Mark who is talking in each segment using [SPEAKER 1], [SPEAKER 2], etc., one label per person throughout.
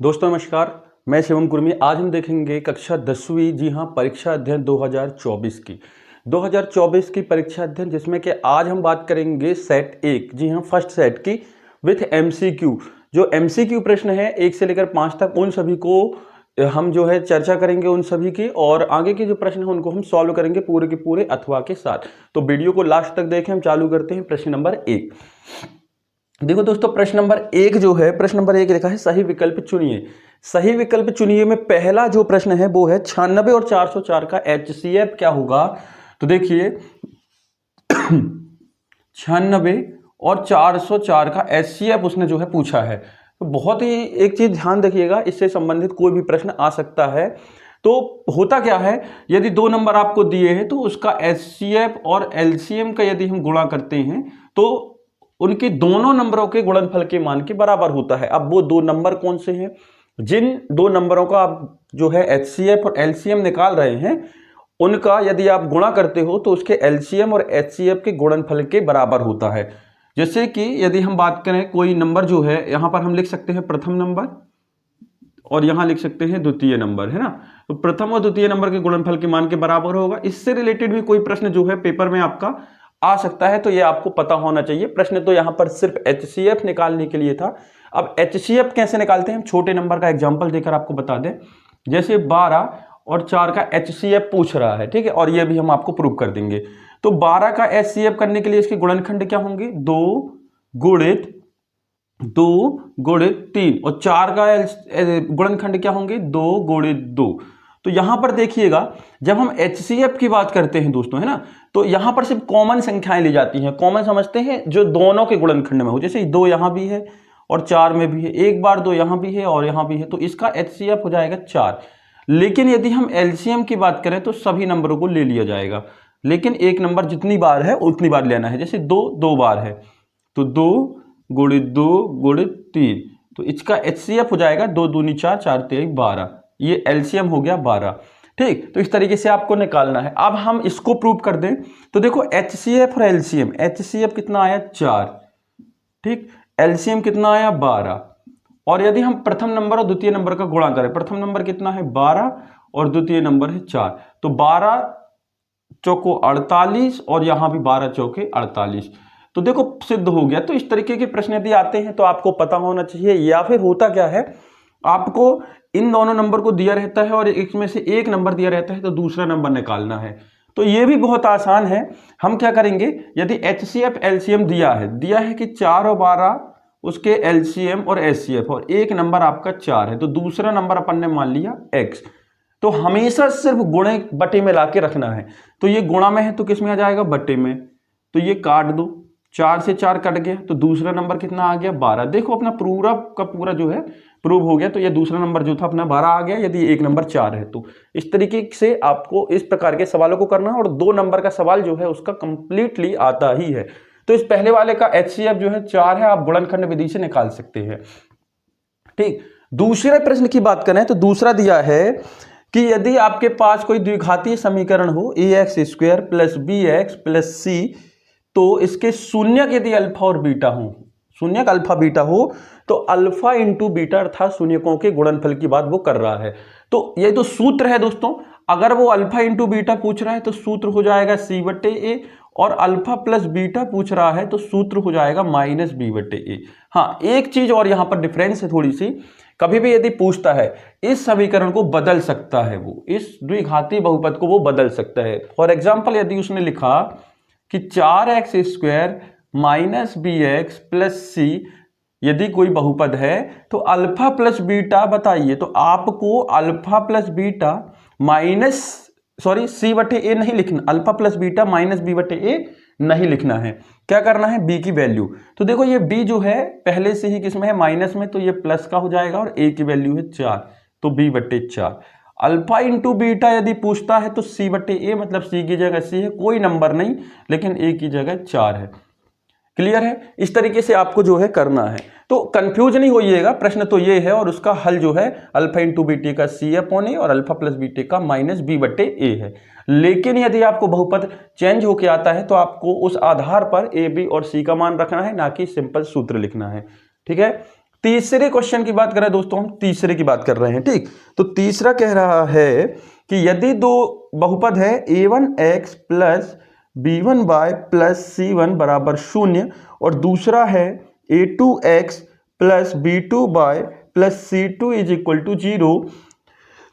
[SPEAKER 1] दोस्तों नमस्कार, मैं शिवम कुर्मी। आज हम देखेंगे कक्षा 10वीं जी हाँ परीक्षा अध्ययन 2024 की परीक्षा अध्ययन, जिसमें कि आज हम बात करेंगे सेट 1 जी हाँ फर्स्ट सेट की विथ एमसीक्यू। जो एमसीक्यू प्रश्न है 1 से लेकर 5 तक, उन सभी को हम जो है चर्चा करेंगे उन सभी की, और आगे के जो प्रश्न है उनको हम सॉल्व करेंगे पूरे के पूरे अथवा के साथ। तो वीडियो को लास्ट तक देखें। हम चालू करते हैं प्रश्न नंबर 1। देखो दोस्तों, प्रश्न नंबर 1 जो है, प्रश्न नंबर 1 लिखा है सही विकल्प चुनिए। सही विकल्प चुनिए में पहला जो प्रश्न है वो है 96 और 404 का एचसीएफ क्या होगा। तो देखिए 96 और 404 का एचसीएफ उसने जो है पूछा है। तो बहुत ही एक चीज ध्यान रखिएगा, इससे संबंधित कोई भी प्रश्न आ सकता है। तो होता क्या है, यदि 2 नंबर आपको दिए हैं तो उसका एचसीएफ और एलसीएम का यदि हम गुणा करते हैं तो उनके दोनों नंबरों के गुणनफल के मान के बराबर होता है। अब वो 2 नंबर कौन से हैं? जिन 2 नंबरों का आप जो है एचसीएफ और एलसीएम निकाल रहे हैं, उनका यदि आप गुणा करते हो तो उसके एलसीएम और एचसीएफ के गुणनफल के बराबर होता है। जैसे कि यदि हम बात करें, कोई नंबर जो है, यहां पर हम लिख सकते हैं प्रथम नंबर और यहां लिख सकते हैं द्वितीय नंबर, है ना। तो प्रथम और द्वितीय नंबर के गुणनफल के मान के बराबर होगा। इससे रिलेटेड भी कोई प्रश्न जो है पेपर में आपका आ सकता है, तो ये आपको पता होना चाहिए। प्रश्न तो यहां पर सिर्फ एचसीएफ निकालने के लिए था। अब एचसीएफ कैसे निकालते हैं, हम छोटे नंबर का एग्जांपल देकर आपको बता दें। जैसे 12 और 4 का एचसीएफ पूछ रहा है, ठीक है, और ये भी हम आपको प्रूव कर देंगे। तो 12 का एचसीएफ करने के लिए इसके गुणनखंड क्या होंगे, 2 गुणित 2 गुणित 3, और 4 का गुणनखंड क्या होंगे, 2 गुणित 2। तो यहां पर देखिएगा, जब हम एचसीएफ की बात करते हैं दोस्तों, है ना, तो यहां पर सिर्फ कॉमन संख्याएं ली जाती हैं। कॉमन समझते हैं जो दोनों के गुणनखंड में हो, जैसे 2 यहां भी है और 4 में भी है, एक बार 2 यहां भी है और यहां भी है, तो इसका एचसीएफ हो जाएगा 4। लेकिन यदि हम एलसीएम की बात करें तो सभी नंबरों को ले लिया जाएगा, लेकिन एक नंबर जितनी बार है उतनी बार लेना है। जैसे 2 बार है तो 2 गुणित 2 गुणित 3, तो इसका एचसीएफ हो जाएगा 2 दूनी 4, 4 तेरी 12। ये एलसीएम हो गया 12। ठीक, तो इस तरीके से आपको निकालना है। अब हम इसको प्रूव कर दें तो देखो एचसीएफ और एलसीएम, एचसीएफ कितना आया 4, ठीक, एलसीएम कितना आया 12। और यदि हम प्रथम नंबर और द्वितीय नंबर का गुणा करें, प्रथम नंबर कितना है 12 और द्वितीय नंबर है 4, तो 12 चौको 48 और यहां भी 12 चौके 48। तो देखो सिद्ध हो गया। तो इस तरीके के प्रश्न यदि आते हैं तो आपको पता होना चाहिए। या फिर होता क्या है, आपको इन दोनों नंबर को दिया रहता है और इसमें से एक नंबर दिया रहता है तो दूसरा नंबर निकालना है। तो ये भी बहुत आसान है। हम क्या करेंगे, यदि एचसीएफ एलसीएम दिया है कि 4 और 12 उसके एलसीएम और एचसीएफ, और एक नंबर आपका 4 है, तो दूसरा नंबर अपन ने मान लिया x। तो हमेशा सिर्फ गुणे बटे में लाके रखना है। तो ये गुणा में है तो किस में आ जाएगा, बटे में। तो ये काट दो, 4 से 4 कट गया, तो दूसरा नंबर कितना आ गया 12। देखो अपना पूरा का पूरा जो है प्रूव हो गया। तो ये दूसरा नंबर जो था अपना 12 आ गया, यदि एक नंबर 4 है तो। इस तरीके से आपको इस प्रकार के सवालों को करना है, और 2 नंबर का सवाल जो है उसका कंप्लीटली आता ही है। तो इस पहले वाले का एचसीएफ जो है 4 है, आप गुणनखंड विधि से निकाल सकते हैं। ठीक, दूसरे प्रश्न की बात करें तो दूसरा दिया है कि यदि आपके पास कोई द्विघातीय समीकरण हो ax² plus bx plus c, तो इसके शून्यक यदि अल्फा और बीटा हो, शून्यक अल्फा बीटा हो, तो अल्फा इंटू बीटा अर्थात शून्यकों के गुणनफल की बात वो कर रहा है। तो ये तो सूत्र है दोस्तों, अगर वो अल्फा इंटू बीटा पूछ रहा है तो सूत्र हो जाएगा c/a, और अल्फा प्लस बीटा पूछ रहा है तो सूत्र हो जाएगा माइनस b/a। हाँ, एक चीज और यहां पर डिफरेंस है थोड़ी सी, कभी भी यदि पूछता है इस समीकरण को बदल सकता है, वो इस द्विघाती बहुपद को वो बदल सकता है। फॉर एग्जाम्पल यदि उसने लिखा कि 4x² minus bx plus c यदि कोई बहुपद है, तो अल्फा प्लस बीटा बताइए, तो आपको alpha plus beta minus c/a नहीं लिखना, alpha plus beta minus b/a नहीं लिखना है। क्या करना है, b की वैल्यू। तो देखो ये b जो है पहले से ही किसमें है, माइनस में, तो ये प्लस का हो जाएगा, और a की वैल्यू है 4, तो b/4। अल्फा इंटू बीटा यदि पूछता है तो c/a, मतलब c की जगह c है, कोई नंबर नहीं, लेकिन a की जगह 4 है। क्लियर है, इस तरीके से आपको जो है करना है। तो कंफ्यूज नहीं होइएगा, प्रश्न तो ये है, और उसका हल जो है अल्फा इंटू बीटे का c/a और अल्फा प्लस बीटे का माइनस b/a है। लेकिन यदि आपको बहुपद चेंज होके आता है तो आपको उस आधार पर a b और c का मान रखना है, ना कि सिंपल सूत्र लिखना है। ठीक है, तीसरे क्वेश्चन की बात करें दोस्तों, हम तीसरे की बात कर रहे हैं, ठीक। तो तीसरा कह रहा है कि यदि दो बहुपद है a1x plus b1y plus c1 बराबर 0 और दूसरा है a2x plus b2y plus c2 is equal to 0,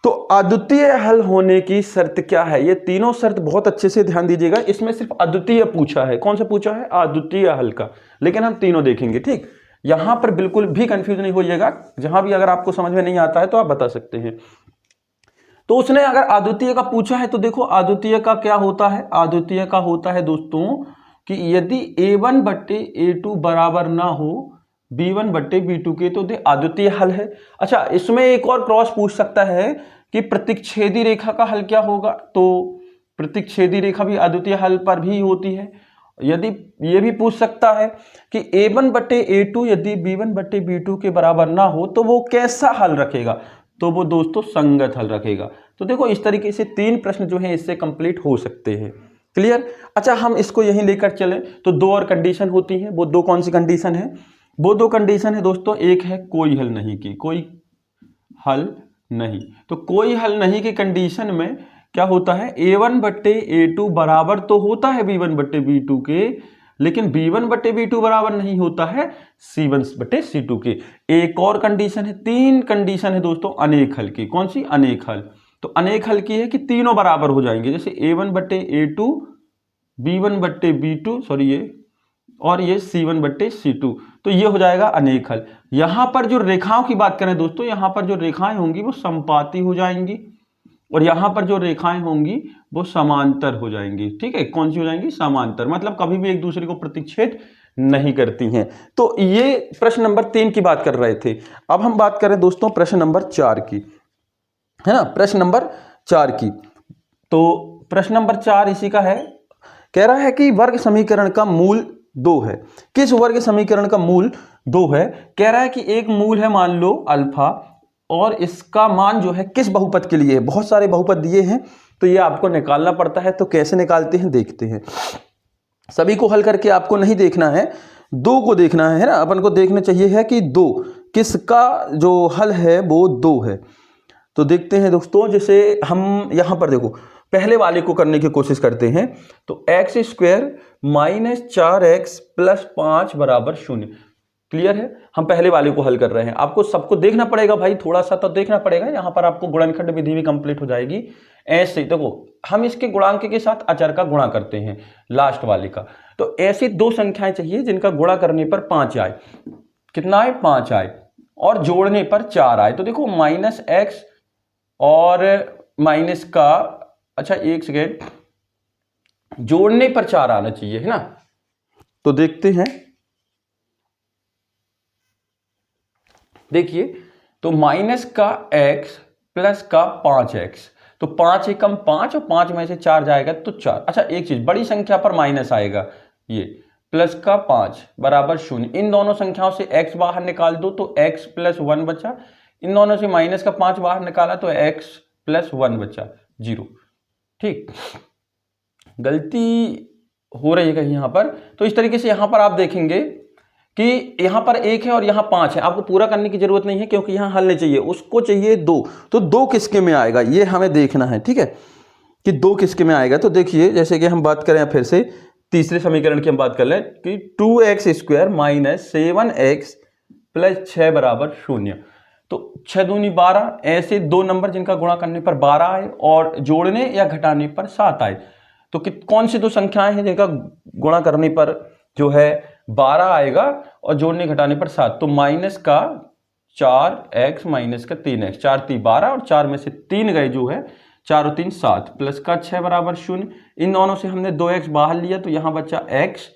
[SPEAKER 1] तो अद्वितीय हल होने की शर्त क्या है? ये तीनों शर्त बहुत अच्छे से ध्यान दीजिएगा। इसमें सिर्फ अद्वितीय पूछा है। कौन सा पूछा है? अद्वितीय हल का। लेकिन हम तीनों देखेंगे, ठीक। यहां पर बिल्कुल भी कंफ्यूज नहीं होइएगा। जहां भी अगर आपको समझ में नहीं आता है तो आप बता सकते हैं। तो उसने अगर अद्वितीय का पूछा है तो देखो अद्वितीय का क्या होता है। अद्वितीय का होता है दोस्तों कि यदि a1 बट्टे a2 बराबर ना हो b1 बट्टे b2 के, तो अद्वितीय हल है। अच्छा, इसमें एक और क्रॉस पूछ सकता है कि प्रतिच्छेदी रेखा का हल क्या होगा। तो प्रतिच्छेदी रेखा भी अद्वितीय हल पर भी होती है। यदि ये भी पूछ सकता है कि a1 बट्टे a2 यदि b1 बट्टे b2 के बराबर ना हो तो वो कैसा हल रखेगा, तो वो दोस्तों संगत हल रखेगा। तो देखो इस तरीके से 3 प्रश्न जो हैं इससे कंप्लीट हो सकते हैं। क्लियर? अच्छा, हम इसको यहीं लेकर चले तो 2 और कंडीशन होती हैं। वो 2 कौन सी कंडीशन है? वो 2 कंडीशन है दोस्तों, एक है कोई हल नहीं की, कोई हल नहीं। तो कोई हल नहीं की कंडीशन में क्या होता है, a1 बट्टे a2 बराबर तो होता है b1 बट्टे b2 के, लेकिन b1 बट्टे b2 बराबर नहीं होता है c1 बट्टे c2 के। एक और कंडीशन है, 3 कंडीशन है दोस्तों अनेक हल की। कौन सी? अनेक हल। तो अनेक हल की है कि तीनों बराबर हो जाएंगे, जैसे a1 बट्टे a2, b1 बट्टे b2, सॉरी ये, और ये c1 बट्टे c2, तो ये हो जाएगा अनेक हल। यहां पर जो रेखाओं की बात करें दोस्तों, यहां पर जो रेखाएं होंगी वो समपाती हो जाएंगी और यहां पर जो रेखाएं होंगी वो समांतर हो जाएंगी। ठीक है, कौन सी हो जाएंगी? समांतर, मतलब कभी भी एक दूसरे को प्रतिच्छेद नहीं करती हैं। तो ये प्रश्न नंबर 3 की बात कर रहे थे। अब हम बात करें दोस्तों प्रश्न नंबर 4 की, है ना, प्रश्न नंबर 4 की। तो प्रश्न नंबर 4 इसी का है। कह रहा है कि वर्ग समीकरण का मूल 2 है। किस वर्ग समीकरण का मूल 2 है? कह रहा है कि एक मूल है मान लो अल्फा, और इसका मान जो है किस बहुपद के लिए है। बहुत सारे बहुपद दिए हैं तो ये आपको निकालना पड़ता है। तो कैसे निकालते हैं देखते हैं। सभी को हल करके आपको नहीं देखना है, 2 को देखना है ना। अपन को देखना चाहिए है कि 2 किसका जो हल है वो 2 है। तो देखते हैं दोस्तों, जैसे हम यहां पर देखो पहले वाले को करने की कोशिश करते हैं। तो x square minus 4x plus 5 बराबर 0। क्लियर है? हम पहले वाले को हल कर रहे हैं। आपको सबको देखना पड़ेगा भाई, थोड़ा सा तो देखना पड़ेगा। यहां पर आपको गुणनखंड विधि भी कंप्लीट हो जाएगी। ऐसे देखो, हम इसके गुणांक के साथ अचर का गुणा करते हैं, लास्ट वाले का। तो ऐसी 2 संख्याएं चाहिए जिनका गुणा करने पर 5 आए। कितना आए? 5 आए, और जोड़ने पर 4 आए। तो देखो माइनस एक्स और माइनस का, अच्छा एक सेकेंड, जोड़ने पर 4 आना चाहिए, है ना। तो देखते हैं, देखिए, तो माइनस का x प्लस का 5x, तो 5 एकम 5 और 5 में से 4 जाएगा तो 4। अच्छा एक चीज, बड़ी संख्या पर माइनस आएगा, ये प्लस का 5 बराबर 0। इन दोनों संख्याओं से x बाहर निकाल दो तो x प्लस 1 बचा। इन दोनों से माइनस का 5 बाहर निकाला तो x प्लस 1 बचा, 0। ठीक, गलती हो रही है कहीं यहां पर। तो इस तरीके से यहां पर आप देखेंगे कि यहां पर 1 है और यहां 5 है। आपको पूरा करने की जरूरत नहीं है क्योंकि यहां हल नहीं चाहिए, उसको चाहिए 2। तो 2 किसके में आएगा ये हमें देखना है। ठीक है, कि 2 किसके में आएगा। तो देखिए, जैसे कि हम बात करें फिर से तीसरे समीकरण की हम बात कर लें कि 2x square minus 7x plus 6 बराबर 0। तो 6 दूनी 12, ऐसे 2 नंबर जिनका गुणा करने पर 12 आए और जोड़ने या घटाने पर 7 आए। तो कौन सी 2 संख्याएं हैं जिनका गुणा करने पर जो है 12 आएगा और जोड़ने घटाने पर 7? तो माइनस का 4x माइनस का 3x, 4 3 12 और 4 में से 3 गए जो है, 4 और 3 7, प्लस का 6 बराबर 0। इन दोनों से हमने 2x बाहर लिया तो यहां बचा x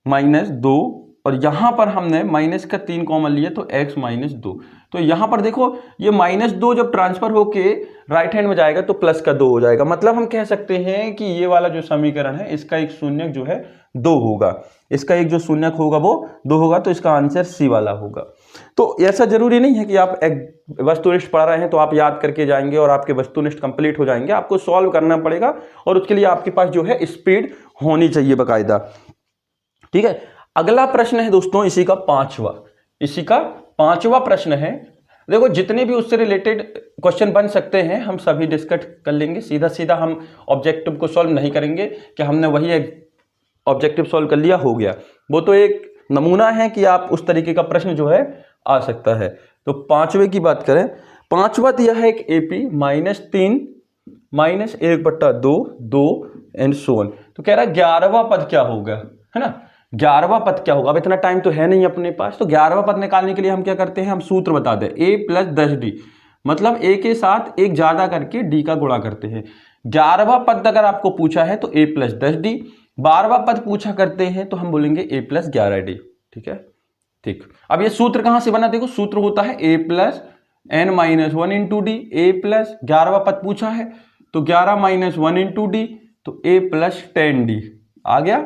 [SPEAKER 1] माइनस 2, और यहां पर हमने माइनस का 3 कॉमन लिया तो x माइनस 2। तो यहां पर देखो ये माइनस 2 जब ट्रांसफर होके राइट हैंड में जाएगा तो प्लस का 2 हो जाएगा। मतलब हम कह सकते हैं कि ये वाला जो समीकरण है इसका एक शून्यक जो है 2 होगा। इसका एक जो शून्यक होगा वो 2 होगा, तो इसका आंसर सी वाला होगा। तो ऐसा जरूरी नहीं है कि आप एक वस्तुनिष्ठ पढ़ रहे हैं तो आप याद करके जाएंगे और आपके वस्तुनिष्ठ कंप्लीट हो जाएंगे। आपको सॉल्व करना पड़ेगा और उसके लिए आपके पास जो है स्पीड होनी चाहिए बाकायदा। ठीक है, अगला प्रश्न है दोस्तों इसी का 5वां। इसी का 5वां प्रश्न है। देखो जितने भी उससे रिलेटेड क्वेश्चन बन सकते हैं हम सभी डिस्कस कर लेंगे। सीधा सीधा हम ऑब्जेक्टिव को सॉल्व नहीं करेंगे कि हमने वही ऑब्जेक्टिव सॉल्व कर लिया हो गया। वो तो एक नमूना है कि आप उस तरीके का प्रश्न जो है आ सकता है। तो 5वें की बात करें, 5वां दिया है एक AP -3 -1/2 2 एंड सो ऑन। तो कह रहा है 11वां पद क्या होगा, है ना। 11वां पद क्या होगा, अब इतना टाइम तो है नहीं अपने पास। तो 11वां पद निकालने के लिए हम क्या करते हैं, हम सूत्र बता दें A + 10D, मतलब A के साथ एक ज्यादा करके D का गुणा करते हैं। 11वां पद अगर आपको पूछा है तो A + 10D, 12वां पद पूछा करते हैं तो हम बोलेंगे A + 11D। ठीक है, ठीक। अब ये सूत्र कहां से बना, देखो सूत्र होता है A + n - 1 × D। A + 11वां पद पूछा है तो 11 - 1 × D, तो A + 10D आ गया।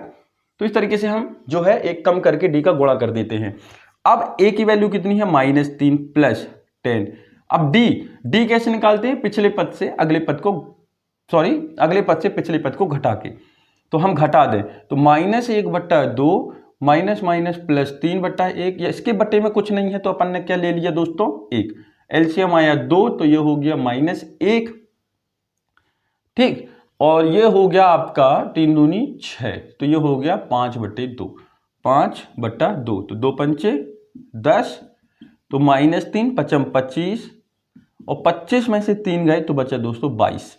[SPEAKER 1] तो इस तरीके से हम जो है एक कम करके D का गुणा कर देते हैं। अब A की वैल्यू कितनी है, -3 + 10। अब D कैसे निकालते हैं, पिछले पद से अगले पद को, अगले पद से पिछले पद को घटा के। तो हम घटा दें तो -1/2 -3/1, या इसके बट्टे में कुछ नहीं है तो अपन ने क्या ले लिया दोस्तों, 1। एलसीएम आया 2 तो ये हो गया -1, ठीक। और ये हो गया आपका 3 दूनी 6, तो ये हो गया 5/2, 5/2, तो 2 पंचे 10, तो -3 5 25, और 25 में से 3 गए तो बचा दोस्तों 22।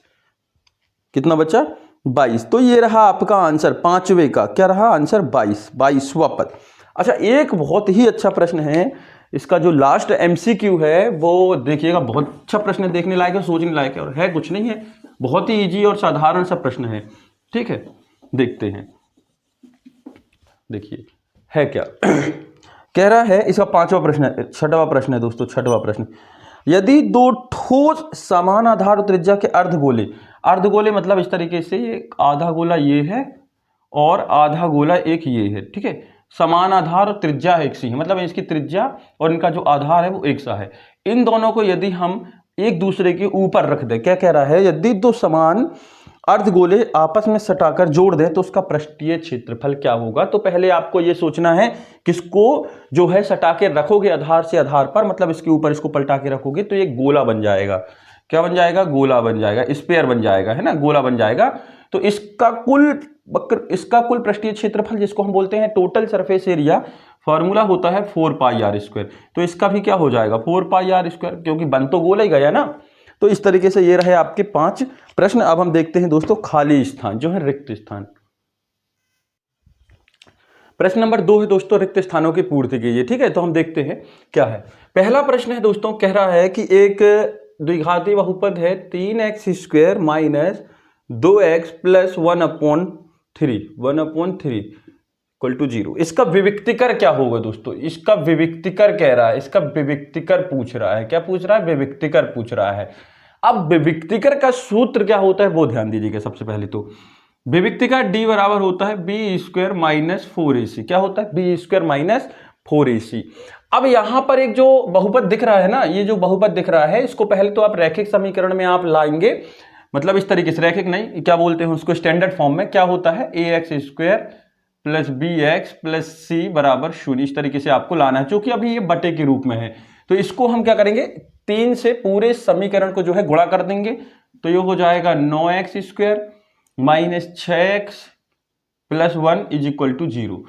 [SPEAKER 1] कितना बचा, 22। तो ये रहा आपका आंसर 5वें का, क्या रहा आंसर, 22वां पद। अच्छा, एक बहुत ही अच्छा प्रश्न है, इसका जो लास्ट MCQ है वो देखिएगा, बहुत अच्छा प्रश्न है, देखने लायक है, सोचने लायक है, और है कुछ नहीं है, बहुत ही इजी और साधारण सा प्रश्न है। ठीक है, देखते हैं, देखिए है क्या कह रहा है। इसका 5वां प्रश्न है, 6वां प्रश्न है दोस्तों, 6वां प्रश्न। यदि 2 ठोस समान आधार और त्रिज्या के अर्धगोले, अर्धगोले मतलब इस तरीके से, एक आधा गोला ये है और आधा गोला एक ये है, ठीक है, समान आधार और त्रिज्या एक सी है, मतलब इसकी त्रिज्या और इनका जो आधार है वो एक सा है। इन दोनों को यदि हम एक दूसरे के ऊपर रख दें, क्या कह रहा है, यदि 2 समान अर्धगोले आपस में सटाकर जोड़ दें तो उसका पृष्ठीय क्षेत्रफल क्या होगा। तो पहले आपको यह सोचना है किसको जो है सटा के रखोगे आधार से आधार पर, मतलब इसके ऊपर इसको पलटा के रखोगे तो ये गोला बन जाएगा। क्या बन जाएगा, गोला बन जाएगा, स्फीयर बन जाएगा, है ना, गोला बन जाएगा। तो इसका कुल पृष्ठीय क्षेत्रफल जिसको हम बोलते हैं टोटल सरफेस एरिया, फॉर्मूला होता है 4πr²। तो इसका भी क्या हो जाएगा, 4πr², क्योंकि बन तो गोला ही गया ना। तो इस तरीके से ये रहे आपके 5 प्रश्न। अब हम देखते हैं दोस्तों खाली स्थान, जो है रिक्त स्थान। प्रश्न नंबर 2 है दोस्तों, रिक्त स्थानों की पूर्ति कीजिए। ठीक है, तो हम देखते हैं क्या है। पहला प्रश्न है दोस्तों, कह रहा है कि एक द्विघाती बहुपद है 3x² - 2x + 1/3 = 0। इसका विविक्तिकर क्या होगा दोस्तों, इसका विविक्तिकर कह रहा है, इसका विविक्तिकर पूछ रहा है। क्या पूछ रहा है, विविक्तिकर पूछ रहा है। अब विविक्तिकर का सूत्र क्या होता है वो ध्यान दीजिएगा। सबसे पहले तो विविक्तिकर D बराबर होता है B² - 4AC। क्या होता है, B² - 4AC। अब यहां पर एक जो बहुपद दिख रहा है ना, ये जो बहुपद दिख रहा है, इसको पहले तो आप रैखिक समीकरण में आप लाएंगे, मतलब इस तरीके से, रैखिक नहीं, क्या बोलते हैं उसको, स्टैंडर्ड फॉर्म में। क्या होता है, AX² + BX + C = 0। इस तरीके से आपको लाना है, क्योंकि अभी ये बटे के रूप में है। तो इसको हम क्या करेंगे, 3 से पूरे समीकरण को जो है गुणा कर देंगे, तो ये हो जाएगा 9x² - 6x + 1 = 0।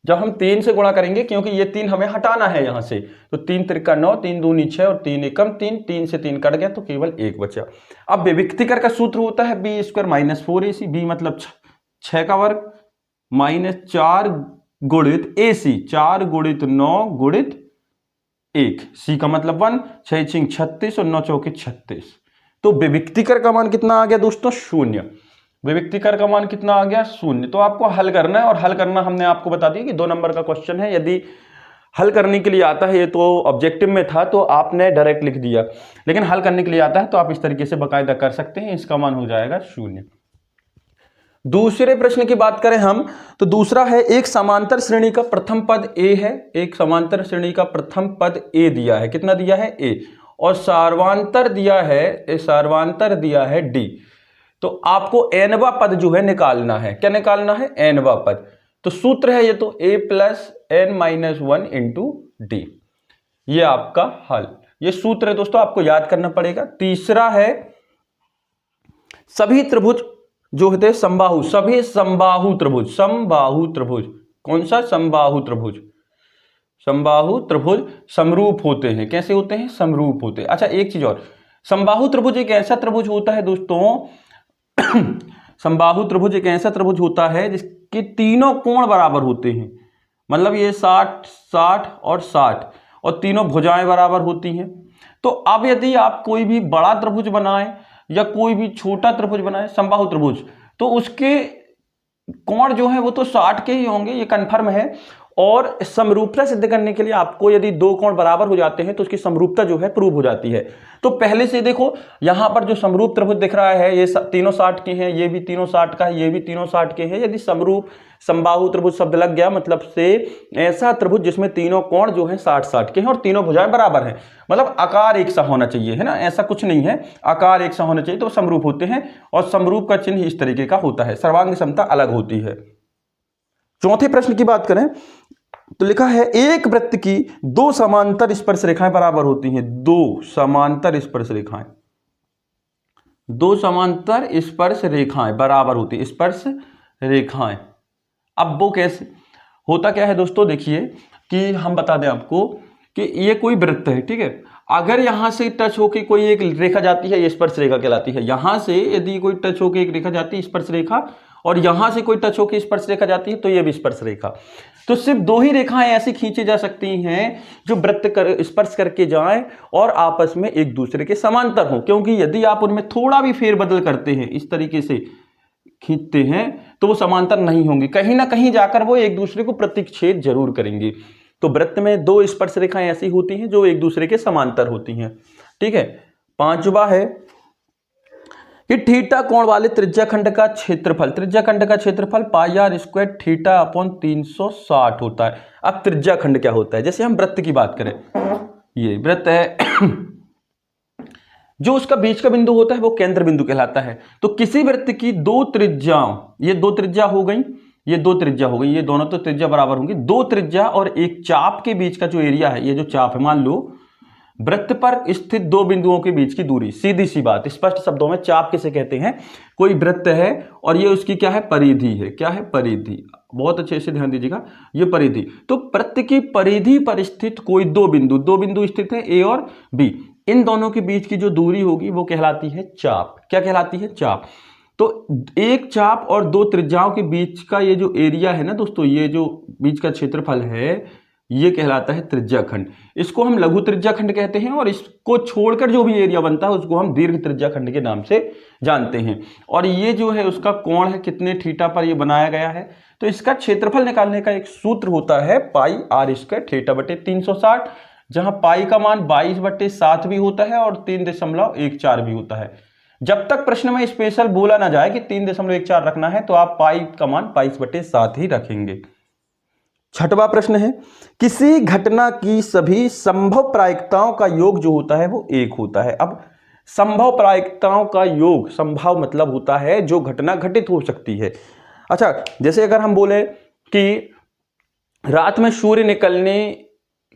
[SPEAKER 1] जब हम 3 से गुणा करेंगे, क्योंकि ये 3 हमें हटाना है यहां से, तो 3 × 3 = 9, 3 दूनी 6 और 3 एकम 3, 3 से 3 कट गया तो केवल 1 बचा। अब विविक्तिकर का सूत्र होता है B² - 4AC। B मतलब 6 का वर्ग -4 गुणित AC, 4 × 9 × 1, C का मतलब 1, 6 × 36 और 9 × 36। तो विविक्तिकर का मान कितना आ गया दोस्तों, 0। विविक्तिकर का मान कितना आ गया, 0। तो आपको हल करना है, और हल करना हमने आपको बता दिया कि 2 नंबर का क्वेश्चन है। यदि हल करने के लिए आता है, ये तो ऑब्जेक्टिव में था तो आपने डायरेक्ट लिख दिया, लेकिन हल करने के लिए आता है तो आप इस तरीके से बाकायदा कर सकते हैं। इसका मान हो जाएगा 0। दूसरे प्रश्न की बात करें हम, तो दूसरा है, एक समांतर श्रेणी का प्रथम पद A है, एक समांतर श्रेणी का प्रथम पद A दिया है। कितना दिया है, A, और सार्वांतर दिया है D। तो आपको nवां पद जो है निकालना है। क्या निकालना है, nवां पद। तो सूत्र है ये तो A + n - 1 × डी। ये आपका हल, ये सूत्र है दोस्तों, आपको याद करना पड़ेगा। तीसरा है सभी त्रिभुज जो होते हैं समबाहु, सभी समबाहु त्रिभुज, समबाहु त्रिभुज, कौन सा? समबाहु त्रिभुज। समबाहु त्रिभुज समरूप होते हैं। कैसे होते हैं? समरूप होते हैं। अच्छा एक चीज और, समबाहु त्रिभुज एक ऐसा त्रिभुज होता है दोस्तों समबाहु त्रिभुज एक ऐसा त्रिभुज होता है जिसके तीनों कोण बराबर होते हैं। मतलब ये 60, 60 और 60 और तीनों भुजाएं बराबर होती हैं। तो अब यदि आप कोई भी बड़ा त्रिभुज बनाएं या कोई भी छोटा त्रिभुज बनाएं, समबाहु त्रिभुज, तो उसके कोण जो है वो तो 60 के ही होंगे, ये कन्फर्म है। और समरूपता सिद्ध करने के लिए आपको यदि दो कोण बराबर हो जाते हैं तो उसकी समरूपता जो है प्रूव हो जाती है। तो पहले से देखो यहां पर जो समरूप त्रिभुज दिख रहा है ये तीनों 60 के हैं, ये भी तीनों 60 का है, ये भी तीनों 60 के हैं। यदि समरूप समबाहु त्रिभुज शब्द लग गया मतलब से ऐसा त्रिभुज जिसमें तीनों कोण जो है 60-60 के हैं और तीनों भुजाएं बराबर हैं, मतलब आकार एक सा होना चाहिए, है ना, ऐसा कुछ नहीं है, आकार एक सा होना चाहिए तो समरूप होते हैं। और समरूप का चिन्ह इस तरीके का होता है, सर्वांग समता अलग होती है। चौथे प्रश्न की बात करें तो लिखा है एक वृत्त की दो समांतर स्पर्श रेखाएं बराबर होती हैं। दो समांतर स्पर्श रेखाएं, दो समांतर स्पर्श रेखाएं बराबर होती है, स्पर्श रेखाएं। अब वो कैसे होता क्या है दोस्तों, देखिए कि हम बता दें आपको कि ये कोई वृत्त है, ठीक है। अगर यहां से टच होकर कोई एक रेखा जाती है, ये स्पर्श रेखा कहलाती है। यहां से यदि कोई टच होकर एक रेखा जाती है स्पर्श रेखा, और यहां से कोई टच होकर स्पर्श रेखा जाती है तो ये भी स्पर्श रेखा। तो सिर्फ दो ही रेखाएं ऐसी खींची जा सकती हैं जो वृत्त स्पर्श करके जाएं और आपस में एक दूसरे के समांतर हो, क्योंकि यदि आप उनमें थोड़ा भी फेरबदल करते हैं, इस तरीके से खींचते हैं, तो वो समांतर नहीं होंगे, कहीं ना कहीं जाकर वो एक दूसरे को प्रतिच्छेद जरूर करेंगे। तो वृत्त में दो स्पर्श रेखाएं ऐसी होती हैं जो एक दूसरे के समांतर होती हैं, ठीक है। पांचवा है कि थीटा कोण वाले त्रिज्याखंड का क्षेत्रफल, त्रिज्याखंड का क्षेत्रफल पाई आर स्क्वायर थीटा अपॉन 360 होता है। अब त्रिज्याखंड क्या होता है, जैसे हम वृत्त की बात करें, ये वृत्त है जो उसका बीच का बिंदु होता है वो केंद्र बिंदु कहलाता है। तो किसी वृत्त की दो त्रिज्याओं, ये दो त्रिज्या हो गई, ये दो त्रिज्या हो गई, ये दोनों तो त्रिज्या बराबर होंगी, दो त्रिज्या और एक चाप के बीच का जो एरिया है, ये जो चाप है, मान लो वृत्त पर स्थित दो बिंदुओं के बीच की दूरी, सीधी सी बात, स्पष्ट शब्दों में चाप किसे कहते हैं, कोई वृत्त है और ये उसकी क्या है, परिधि है। क्या है, परिधि, बहुत अच्छे से ध्यान दीजिएगा, ये परिधि। तो वृत्त की परिधि पर स्थित कोई दो बिंदु स्थित है, ए और बी, इन दोनों के बीच की जो दूरी होगी वो कहलाती है चाप। क्या कहलाती है, चाप। तो एक चाप और दो त्रिज्याओं के बीच का ये जो एरिया है ना दोस्तों, ये जो बीच का क्षेत्रफल है, ये कहलाता है त्रिज्याखंड। इसको हम लघु त्रिज्याखंड कहते हैं और इसको छोड़कर जो भी एरिया बनता है उसको हम दीर्घ त्रिज्याखंड के नाम से जानते हैं। और ये जो है उसका कोण है, कितने थीटा पर ये बनाया गया है। तो इसका क्षेत्रफल निकालने का एक सूत्र होता है पाई आर स्क्वायर थीटा बटे 360, जहां पाई का मान 22/7 भी होता है और 3.14 भी होता है। जब तक प्रश्न में स्पेशल बोला ना जाए कि 3.14 रखना है तो आप पाई का मान 22/7 ही रखेंगे। छठवां प्रश्न है किसी घटना की सभी संभव प्रायिकताओं का योग जो होता है वो एक होता है। अब संभव प्रायिकताओं का योग, संभव मतलब होता है जो घटना घटित हो सकती है। अच्छा, जैसे अगर हम बोले कि रात में सूर्य निकलने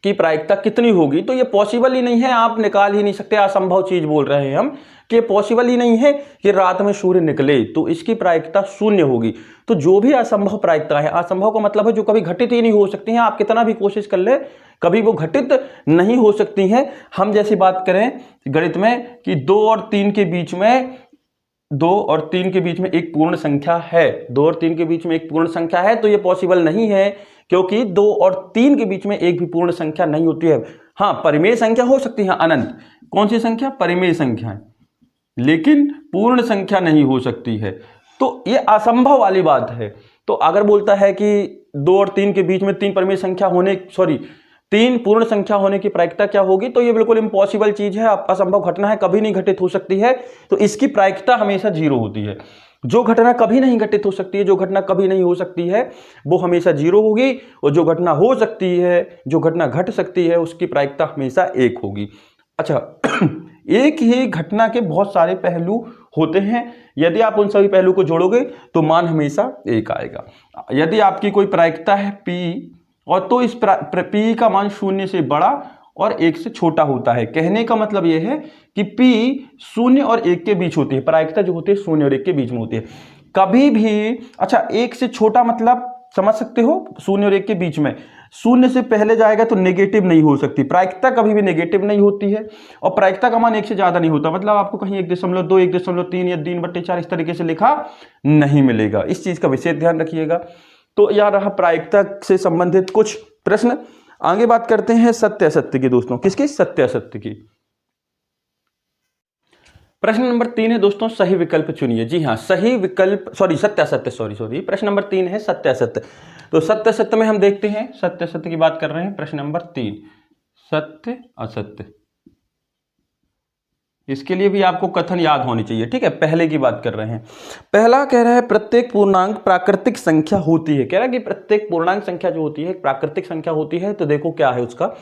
[SPEAKER 1] की प्रायिकता कितनी होगी, तो ये पॉसिबल ही नहीं है, आप निकाल ही नहीं सकते, असंभव चीज बोल रहे हैं हम कि पॉसिबल ही नहीं है कि रात में सूर्य निकले, तो इसकी प्रायिकता 0 होगी। तो जो भी असंभव प्रायिकता है, असंभव का मतलब है जो कभी घटित ही नहीं हो सकती हैं, आप कितना भी कोशिश कर ले कभी वो घटित नहीं हो सकती हैं। हम जैसी बात करें गणित में कि 2 और 3 के बीच में, 2 और 3 के बीच में एक पूर्ण संख्या है, 2 और 3 के बीच में एक पूर्ण संख्या है, तो ये पॉसिबल नहीं है क्योंकि 2 और 3 के बीच में एक भी पूर्ण संख्या नहीं होती है। हाँ, परिमेय संख्या हो सकती है अनंत, कौन सी संख्या, परिमेय संख्या, लेकिन पूर्ण संख्या नहीं हो सकती है। तो ये असंभव वाली बात है। तो अगर बोलता है कि 2 और 3 के बीच में 3 परिमेय संख्या होने, 3 पूर्ण संख्या होने की प्रायिकता क्या होगी, तो ये बिल्कुल इम्पॉसिबल चीज है, असंभव घटना है, कभी नहीं घटित हो सकती है। तो इसकी प्रायिकता हमेशा 0 होती है। जो घटना कभी नहीं घटित हो सकती है, जो घटना कभी नहीं हो सकती है, वो हमेशा 0 होगी, और जो घटना हो सकती है, जो घटना घट सकती है, उसकी प्रायिकता हमेशा 1 होगी। अच्छा, एक ही घटना के बहुत सारे पहलू होते हैं, यदि आप उन सभी पहलू को जोड़ोगे तो मान हमेशा 1 आएगा। यदि आपकी कोई प्रायिकता है P और तो इस P का मान 0 से बड़ा और 1 से छोटा होता है। कहने का मतलब यह है कि P 0 और 1 के बीच होती है, प्रायिकता जो होती है 0 और 1 के बीच में होती है कभी भी। अच्छा, 1 से छोटा मतलब समझ सकते हो, 0 और 1 के बीच में, 0 से पहले जाएगा तो नेगेटिव नहीं हो सकती, प्रायिकता कभी भी नेगेटिव नहीं होती है, और प्रायिकता का मान 1 से ज्यादा नहीं होता, मतलब आपको कहीं 1.2, 1.3 या 3/4 इस तरीके से लिखा नहीं मिलेगा। इस चीज का विशेष ध्यान रखिएगा। तो यह रहा प्रायिकता से संबंधित कुछ प्रश्न। आगे बात करते हैं सत्य असत्य की दोस्तों। किसकी? सत्य असत्य की। प्रश्न नंबर 3 है दोस्तों, सही विकल्प चुनिए। जी हाँ, सही विकल्प, सत्य असत्य, सॉरी। प्रश्न नंबर 3 है सत्य असत्य। तो सत्य असत्य में हम देखते हैं, सत्य असत्य की बात कर रहे हैं। प्रश्न नंबर 3 सत्य असत्य, इसके लिए भी आपको कथन याद होनी चाहिए, ठीक है। पहले की बात कर रहे हैं। पहला कह रहा है प्रत्येक पूर्णांक प्राकृतिक संख्या होती है। कह रहा है कि प्रत्येक पूर्णांक संख्या जो होती है प्राकृतिक संख्या होती है। तो देखो क्या है उसका,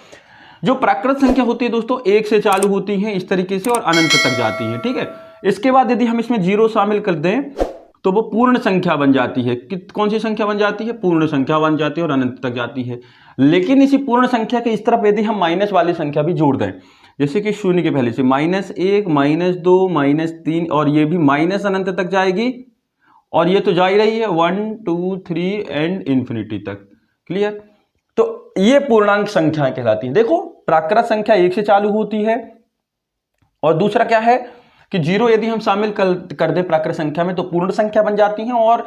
[SPEAKER 1] जो प्राकृत संख्या होती है दोस्तों 1 से चालू होती है इस तरीके से और अनंत तक जाती है, ठीक है। इसके बाद यदि हम इसमें 0 शामिल कर दें तो वो पूर्ण संख्या बन जाती है। कौन सी संख्या बन जाती है? पूर्ण संख्या बन जाती है और अनंत तक जाती है। लेकिन इसी पूर्ण संख्या के इस तरफ यदि हम माइनस वाली संख्या भी जोड़ दें, जैसे कि 0 के पहले से -1, -2, -3, और ये भी माइनस अनंत तक जाएगी, और ये तो जा ही रही है 1, 2, 3 एंड इंफिनिटी तक। क्लियर? तो ये पूर्णांक संख्याएं कहलाती हैं। देखो, प्राकृत संख्या 1 से चालू होती है, और दूसरा क्या है कि 0 यदि हम शामिल कर दे प्राकृत संख्या में तो पूर्ण संख्या बन जाती हैं, और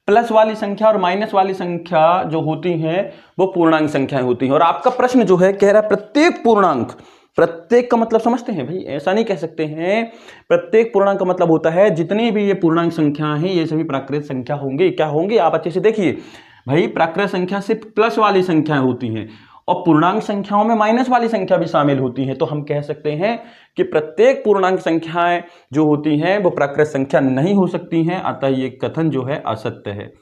[SPEAKER 1] प्लस वाली संख्या और माइनस वाली संख्या जो होती हैं वो पूर्णांक संख्याएं होती हैं। और आपका प्रश्न जो है कह रहा है प्रत्येक पूर्णांक, प्रत्येक का मतलब समझते हैं भाई, ऐसा नहीं कह सकते हैं। प्रत्येक पूर्णांक का मतलब होता है जितनी भी ये पूर्णांक संख्या हैं ये सभी प्राकृत संख्या होंगे। क्या होंगे? आप अच्छे से देखिए भाई, प्राकृत संख्या सिर्फ प्लस वाली संख्याएं होती हैं, और पूर्णांक संख्याओं में माइनस वाली संख्या भी शामिल होती है। तो हम कह सकते हैं कि प्रत्येक पूर्णांक संख्याएं जो होती हैं वो प्राकृत संख्या नहीं हो सकती हैं। अतः ये कथन जो है असत्य है।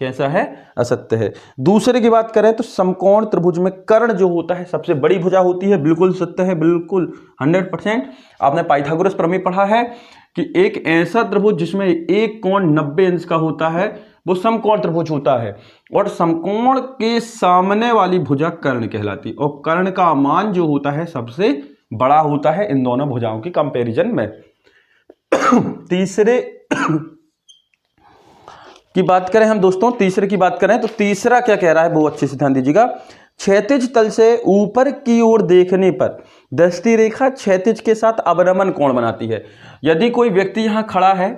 [SPEAKER 1] कैसा है? असत्य है। दूसरे की बात करें तो समकोण त्रिभुज में कर्ण जो होता है सबसे बड़ी भुजा होती है। बिल्कुल सत्य है, बिल्कुल 100%। आपने पाइथागोरस प्रमेय पढ़ा है कि एक ऐसा त्रिभुज जिसमें एक कोण 90 अंश का होता है वो समकोण त्रिभुज होता है, और समकोण के सामने वाली भुजा कर्ण कहलाती है, और कर्ण का मान जो होता है सबसे बड़ा होता है इन दोनों भुजाओं की कंपैरिजन में। तीसरे की बात करें हम दोस्तों, तीसरे की बात करें तो तीसरा क्या कह रहा है वो अच्छे से ध्यान दीजिएगा। क्षैतिज तल से ऊपर की ओर देखने पर दृष्टि रेखा क्षैतिज के साथ अवनमन कोण बनाती है। यदि कोई व्यक्ति यहां खड़ा है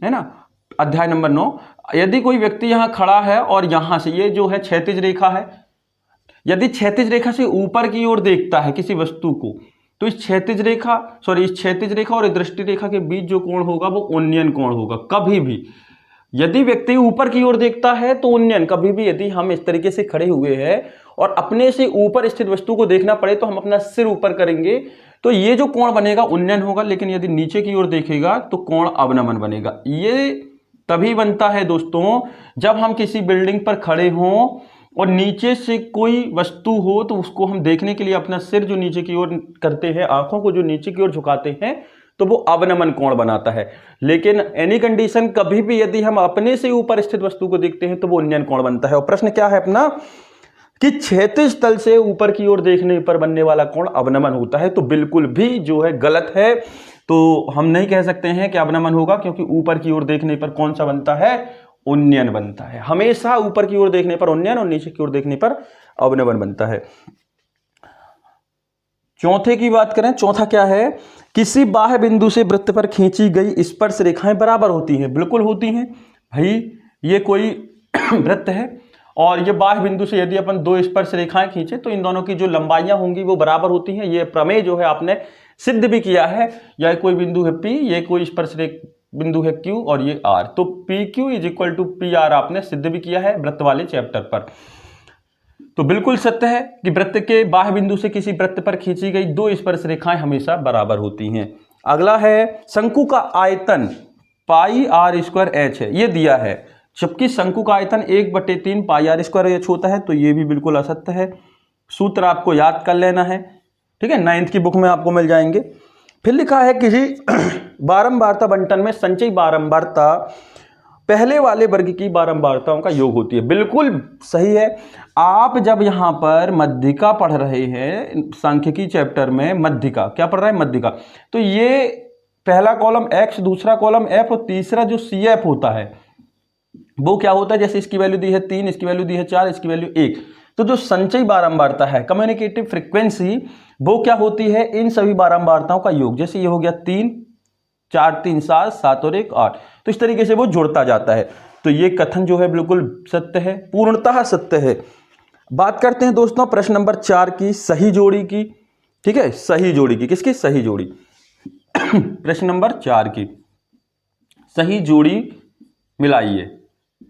[SPEAKER 1] ना, अध्याय नंबर 9, यदि कोई व्यक्ति यहां खड़ा है और यहां से ये जो है क्षैतिज रेखा है, यदि क्षैतिज रेखा से ऊपर की ओर देखता है किसी वस्तु को, तो इस क्षैतिज रेखा और दृष्टि रेखा के बीच जो कोण होगा वो उन्नयन कोण होगा। कभी भी यदि व्यक्ति ऊपर की ओर देखता है तो उन्नयन, कभी भी यदि हम इस तरीके से खड़े हुए हैं और अपने से ऊपर स्थित वस्तु को देखना पड़े तो हम अपना सिर ऊपर करेंगे तो ये जो कोण बनेगा उन्नयन होगा, लेकिन यदि नीचे की ओर देखेगा तो कोण अवनमन बनेगा। ये तभी बनता है दोस्तों जब हम किसी बिल्डिंग पर खड़े हों और नीचे से कोई वस्तु हो तो उसको हम देखने के लिए अपना सिर जो नीचे की ओर करते हैं, आंखों को जो नीचे की ओर झुकाते हैं, तो वो अवनमन कोण बनाता है। लेकिन एनी कंडीशन कभी भी यदि हम अपने से ऊपर स्थित वस्तु को देखते हैं तो वो उन्नयन कोण बनता है। और प्रश्न क्या है अपना कि क्षैतिज तल से ऊपर की ओर देखने पर बनने वाला कोण अवनमन होता है, तो बिल्कुल भी जो है गलत है। तो हम नहीं कह सकते हैं कि अवनमन होगा, क्योंकि ऊपर की ओर देखने पर कौन सा बनता है? उन्नयन बनता है। हमेशा ऊपर की ओर देखने पर उन्नयन और नीचे की ओर देखने पर अवनमन बनता है। चौथे की बात करें, चौथा क्या है? किसी बाह्य बिंदु से वृत्त पर खींची गई स्पर्श रेखाएं बराबर होती हैं। बिल्कुल होती हैं भाई, ये कोई वृत्त है और ये बाह्य बिंदु से यदि अपन दो स्पर्श रेखाएं खींचे तो इन दोनों की जो लंबाइयां होंगी वो बराबर होती हैं। ये प्रमेय जो है आपने सिद्ध भी किया है। यह कोई बिंदु है P, ये कोई स्पर्श बिंदु है Q और ये R, तो PQ = PR आपने सिद्ध भी किया है वृत्त वाले चैप्टर पर। तो बिल्कुल सत्य है कि वृत्त के बाह्य बिंदु से किसी वृत्त पर खींची गई दो स्पर्श रेखाएं हमेशा बराबर होती हैं। अगला है शंकु का आयतन πr²h है, ये दिया है, जबकि शंकु का आयतन 1/3 πr²h होता है, तो ये भी बिल्कुल असत्य है। सूत्र आपको याद कर लेना है, ठीक है, 9th की बुक में आपको मिल जाएंगे। फिर लिखा है किसी बारंबारता बंटन में संचयी बारंबारता पहले वाले वर्ग की बारंबारताओं का योग होती है। बिल्कुल सही है। आप जब यहां पर मध्यिका पढ़ रहे हैं सांख्यिकी चैप्टर में, मध्यिका क्या पढ़ रहा है, मध्यिका, तो ये पहला कॉलम x, दूसरा कॉलम f और तीसरा जो CF होता है वो क्या होता है, जैसे इसकी वैल्यू दी है 3, इसकी वैल्यू दी है 4, इसकी वैल्यू 1, तो जो संचयी बारंबारता है, कम्युनिकेटिव फ्रीक्वेंसी, वो क्या होती है, इन सभी बारंबारताओं का योग। जैसे ये हो गया 3, 4 3 7, 7 और 1 8, तो इस तरीके से वो जुड़ता जाता है। तो ये कथन जो है बिल्कुल सत्य है, पूर्णतः सत्य है। बात करते हैं दोस्तों प्रश्न नंबर 4 की, सही जोड़ी की। ठीक है, सही जोड़ी की, किसकी, सही जोड़ी। प्रश्न नंबर 4 की सही जोड़ी मिलाइए,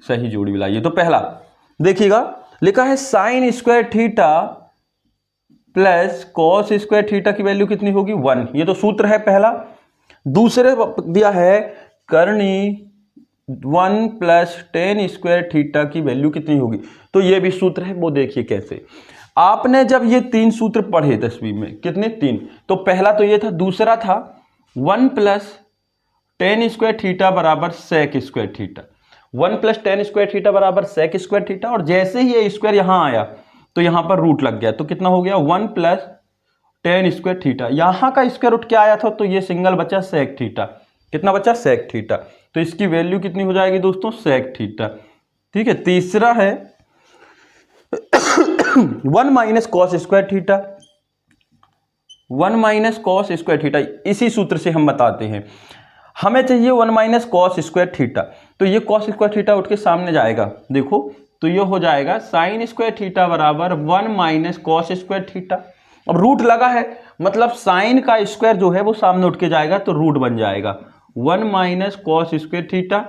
[SPEAKER 1] सही जोड़ी मिलाइए। तो पहला देखिएगा, लिखा है sine square theta plus cos square theta की वैल्यू कितनी होगी, 1, ये तो सूत्र है पहला। दूसरे दिया है करनी 1 प्लस टेन स्क्वायर थीटा की वैल्यू कितनी होगी, तो ये भी सूत्र है, वो देखिए कैसे। आपने जब ये 3 सूत्र पढ़े 10वीं में, कितने, 3, तो पहला तो ये था, दूसरा था 1 प्लस टेन स्क्वायर थीटा बराबर sec square theta, 1 plus tan square theta बराबर सेक स्क्वायर थीटा, और जैसे ही ये स्क्वायर यहां आया तो यहां पर रूट लग गया, तो कितना हो गया 1 प्लस टेन स्क्वायर थीटा, यहां का स्क्वायर रूट क्या आया था, तो ये सिंगल बचा सेक थीटा, कितना बचा, सेक थीटा, तो इसकी वैल्यू कितनी हो जाएगी दोस्तों, सेक थीटा। ठीक है, तीसरा है 1 minus cos square theta, 1 minus cos square theta, इसी सूत्र से हम बताते हैं, हमें चाहिए 1 माइनस कॉस स्क्वायर थीटा, तो ये कॉस स्क्वायर थीटा उठ के सामने जाएगा, देखो, तो ये हो जाएगा साइन स्क्वायर थीटा बराबर 1 माइनस कॉस स्क्वायर थीटा। अब रूट लगा है, मतलब साइन का स्क्वायर जो है वो सामने उठ के जाएगा, तो रूट बन जाएगा 1 माइनस कॉस स्क्वायर थीटा,